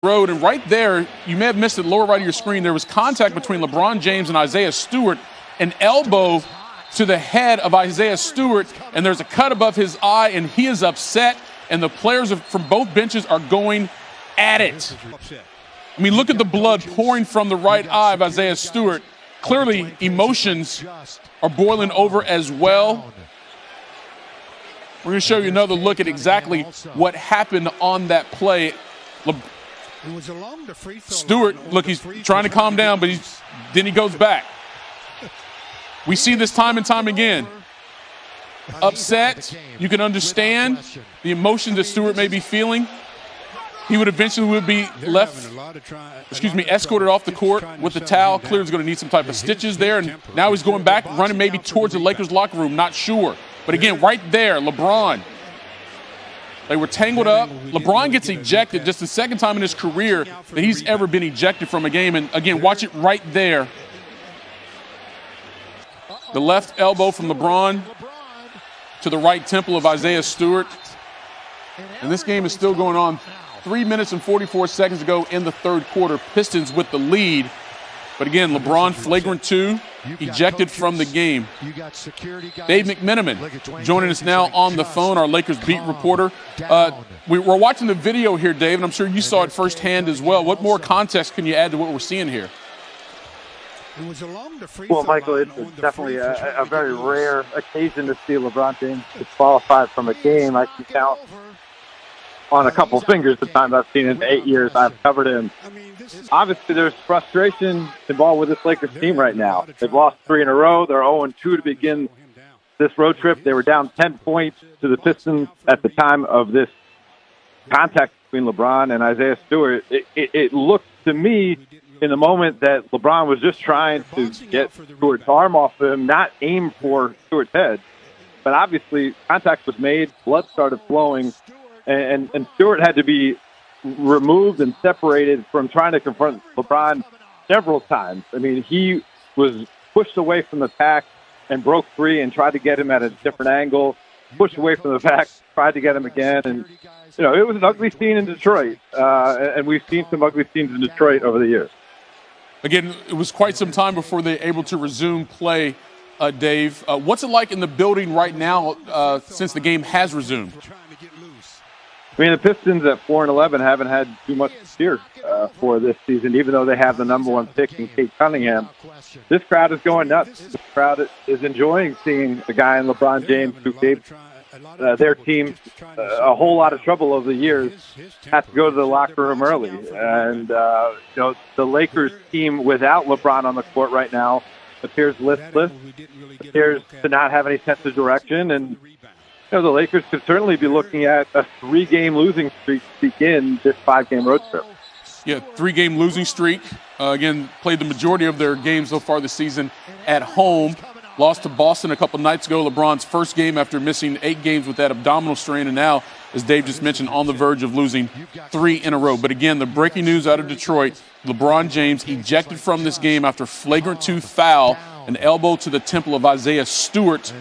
road, and right there, you may have missed it, lower right of your screen, there was contact between LeBron James and Isaiah Stewart, an elbow to the head of Isaiah Stewart, and there's a cut above his eye, and he is upset, and the players from both benches are going at it. I mean, look at the blood pouring from the right eye of Isaiah Stewart. Clearly, emotions are boiling over as well. We're going to show you another look at exactly what happened on that play. Stewart, look, he's trying to calm down, but then he goes back. We see this time and time again. Upset, you can understand the emotions that Stewart may be feeling. He would eventually be escorted off the court with the towel. Clearly he's going to need some type of stitches there, and now he's going back, running maybe towards the Lakers locker room, not sure. But again, right there, LeBron. They were tangled up. LeBron gets ejected, just the second time in his career that he's ever been ejected from a game. And again, watch it right there. The left elbow from LeBron to the right temple of Isaiah Stewart. And this game is still going on. 3 minutes and 44 seconds to go in the third quarter. Pistons with the lead. But again, LeBron flagrant 2, ejected from the game. Dave McMenamin joining us now on the phone, our Lakers beat reporter. We're watching the video here, Dave, and I'm sure you saw it firsthand as well. What more context can you add to what we're seeing here? Well, Michael, it's definitely a very rare occasion to see LeBron James disqualified from a game. I can count on a couple fingers the times I've seen in 8 years I've covered him. Obviously, there's frustration involved with this Lakers team right now. They've lost 3 in a row. They're 0-2 to begin this road trip. They were down 10 points to the Pistons at the time of this contact between LeBron and Isaiah Stewart. It looked to me in the moment that LeBron was just trying to get Stewart's arm off him, not aim for Stewart's head. But obviously, contact was made, blood started flowing, and Stewart had to be removed and separated from trying to confront LeBron several times. I mean, he was pushed away from the pack and broke free and tried to get him at a different angle, pushed away from the pack, tried to get him again. And, you know, it was an ugly scene in Detroit, and we've seen some ugly scenes in Detroit over the years. Again, it was quite some time before they were able to resume play, Dave. What's it like in the building right now since the game has resumed? I mean, the Pistons at 4-11 haven't had too much to cheer for this season, even though they have the number 1 pick in Kate Cunningham. This crowd is going nuts. This crowd is enjoying seeing the guy in LeBron James who gave their team a whole lot of trouble over the years, had to go to the locker room early. And, you know, the Lakers team without LeBron on the court right now appears listless, appears to not have any sense of direction, and you know, the Lakers could certainly be looking at a 3-game losing streak to begin this 5-game road trip. Yeah, 3-game losing streak. Again, played the majority of their games so far this season at home. Lost to Boston a couple nights ago, LeBron's first game after missing 8 games with that abdominal strain, and now, as Dave just mentioned, on the verge of losing 3 in a row. But again, the breaking news out of Detroit, LeBron James ejected from this game after flagrant 2 foul, an elbow to the temple of Isaiah Stewart.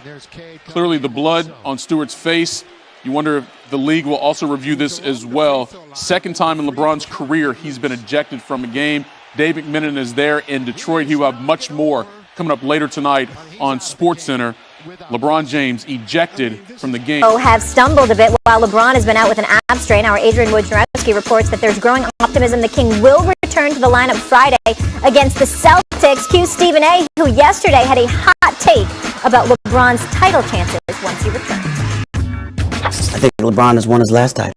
Clearly the blood on Stewart's face. You wonder if the league will also review this as well. Second time in LeBron's career he's been ejected from a game. Dave McMenamin is there in Detroit. He will have much more coming up later tonight on SportsCenter. LeBron James ejected from the game. Have stumbled a bit while LeBron has been out with an ab strain. Our Adrian Wojnarowski reports that there's growing optimism the King will return to the lineup Friday against the Celtics. Cue Stephen A., who yesterday had a hot take about LeBron's title chances once he returns. I think LeBron has won his last title.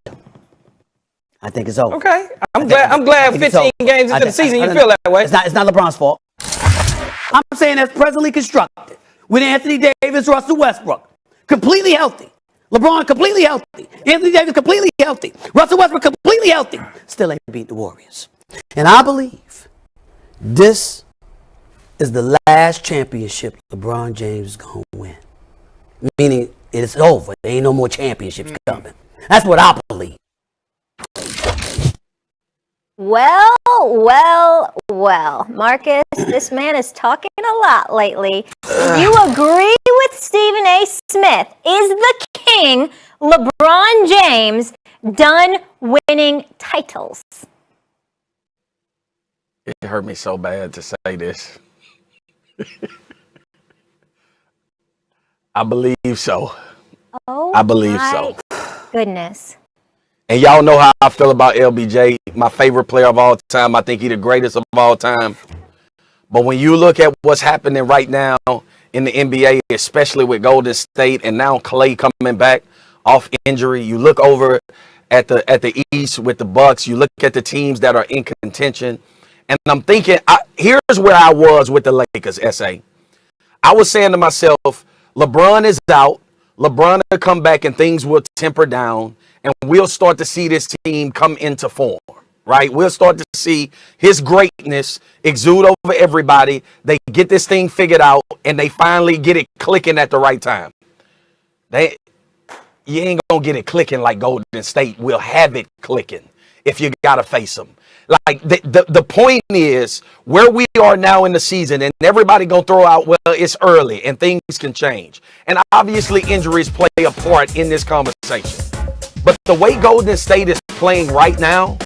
I think it's over. Okay, I'm glad 15 games into the season you feel that way. It's not LeBron's fault. I'm saying that's presently constructed with Anthony Davis, Russell Westbrook, completely healthy. LeBron completely healthy. Anthony Davis completely healthy. Russell Westbrook completely healthy. Still ain't beat the Warriors. And I believe this is the last championship LeBron James is going to win. Meaning it's over. There ain't no more championships coming. That's what I believe. Well, Marcus, this man is talking a lot lately. Do you agree with Stephen A. Smith? Is the King, LeBron James, done winning titles? It hurt me so bad to say this. I believe so. Oh, I believe so. Goodness. And y'all know how I feel about LBJ, my favorite player of all time. I think he's the greatest of all time. But when you look at what's happening right now in the NBA, especially with Golden State and now Klay coming back off injury, you look over at the East with the Bucks, you look at the teams that are in contention, and I'm thinking, here's where I was with the Lakers, SA. I was saying to myself, LeBron is out, LeBron will come back and things will temper down, and we'll start to see this team come into form, right? We'll start to see his greatness exude over everybody. They get this thing figured out, and they finally get it clicking at the right time. You ain't going to get it clicking like Golden State will have it clicking if you got to face them. Like, the point is, where we are now in the season, and everybody going to throw out, well, it's early, and things can change. And obviously, injuries play a part in this conversation. But the way Golden State is playing right now,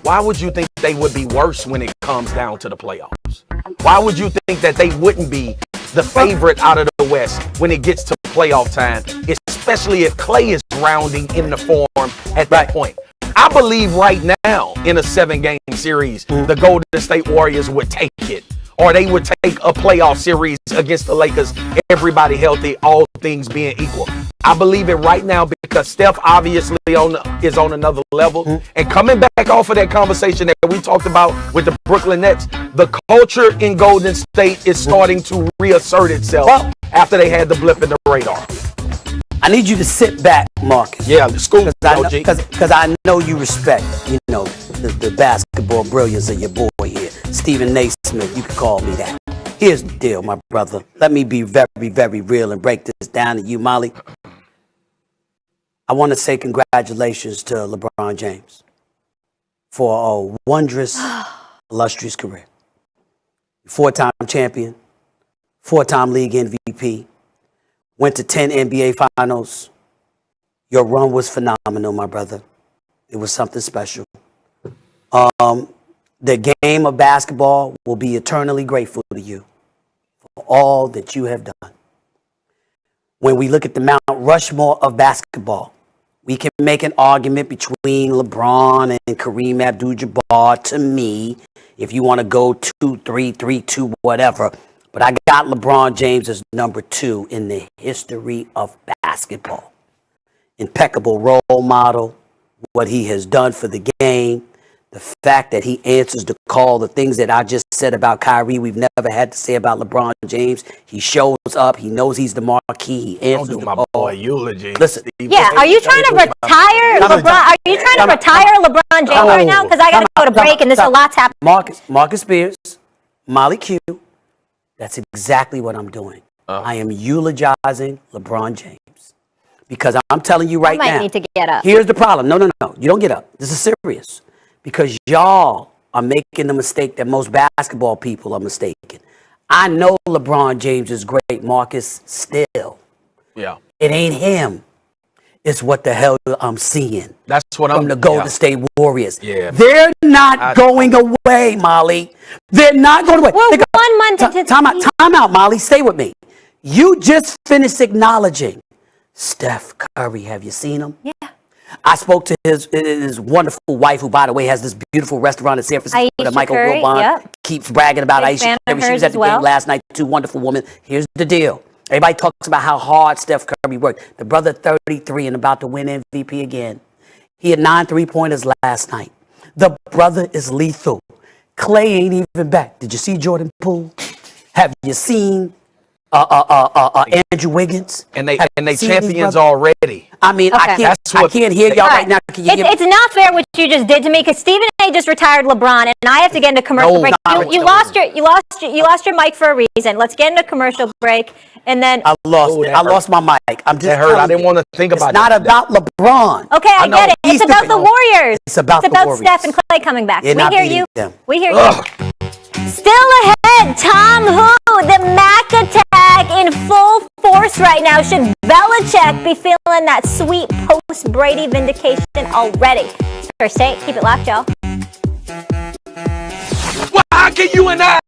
why would you think they would be worse when it comes down to the playoffs? Why would you think that they wouldn't be the favorite out of the West when it gets to playoff time, especially if Klay is rounding in the form at that point? I believe right now in a 7-game series, the Golden State Warriors would take it, or they would take a playoff series against the Lakers, everybody healthy, all things being equal. I believe it right now because Steph obviously is on another level. And coming back off of that conversation that we talked about with the Brooklyn Nets, the culture in Golden State is starting to reassert itself after they had the blip in the radar. I need you to sit back, Marcus. Yeah, the school, because I know you respect, the basketball brilliance of your boy here, Stephen Naismith. You can call me that. Here's the deal, my brother. Let me be very, very real and break this down to you, Molly. I want to say congratulations to LeBron James for a wondrous, illustrious career. 4-time champion, 4-time league MVP, went to 10 NBA finals. Your run was phenomenal, my brother. It was something special. The game of basketball will be eternally grateful to you for all that you have done. When we look at the Mount Rushmore of basketball, we can make an argument between LeBron and Kareem Abdul-Jabbar. To me, if you want to go 2, 3, 3, 2, whatever. But I got LeBron James as number 2 in the history of basketball. Impeccable role model, what he has done for the game, the fact that he answers the call, the things that I just said about Kyrie, we've never had to say about LeBron James. He shows up. He knows he's the marquee. He answers the call. Boy, eulogy. Listen. Yeah, are you trying to retire LeBron? Are you trying to retire LeBron James right now? Because I got to go to break, and there's a lot's happening. Marcus Spears, Molly Q. That's exactly what I'm doing. I am eulogizing LeBron James. Because I'm telling you right now. You might need to get up. Here's the problem. No. You don't get up. This is serious. Because y'all are making the mistake that most basketball people are mistaken. I know LeBron James is great, Marcus, still. Yeah. It ain't him. It's what the hell I'm seeing. That's what from the Golden State Warriors. Yeah. They're not going away, Molly. They're not going away. We're 1 month into Time out, Molly. Stay with me. You just finished acknowledging Steph Curry. Have you seen him? Yeah. I spoke to his wonderful wife, who, by the way, has this beautiful restaurant in San Francisco that Michael Wilbon keeps bragging about. Aisha Curry. She was at the game last night. 2 wonderful women. Here's the deal. Everybody talks about how hard Steph Curry worked. The brother 33 and about to win MVP again. He had 9 3-pointers last night. The brother is lethal. Klay ain't even back. Did you see Jordan Poole? Have you seen Andrew Wiggins? And they champions already. I mean, okay. I can't hear y'all right now. It's not fair what you just did to me, because Stephen A. just retired LeBron, and I have to get into commercial break. You lost your mic for a reason. Let's get into commercial break, and then I lost my mic. I'm just that hurt. I didn't want to think about it. It's not about LeBron. Okay, I get it. It's about the Warriors. It's about Steph and Klay coming back. We hear you. Them. We hear you. Still ahead, Tom Who, the Mac attack in full force right now. Should Belichick be feeling that sweet post-Brady vindication already? First take, keep it locked, y'all. Wow! can you and I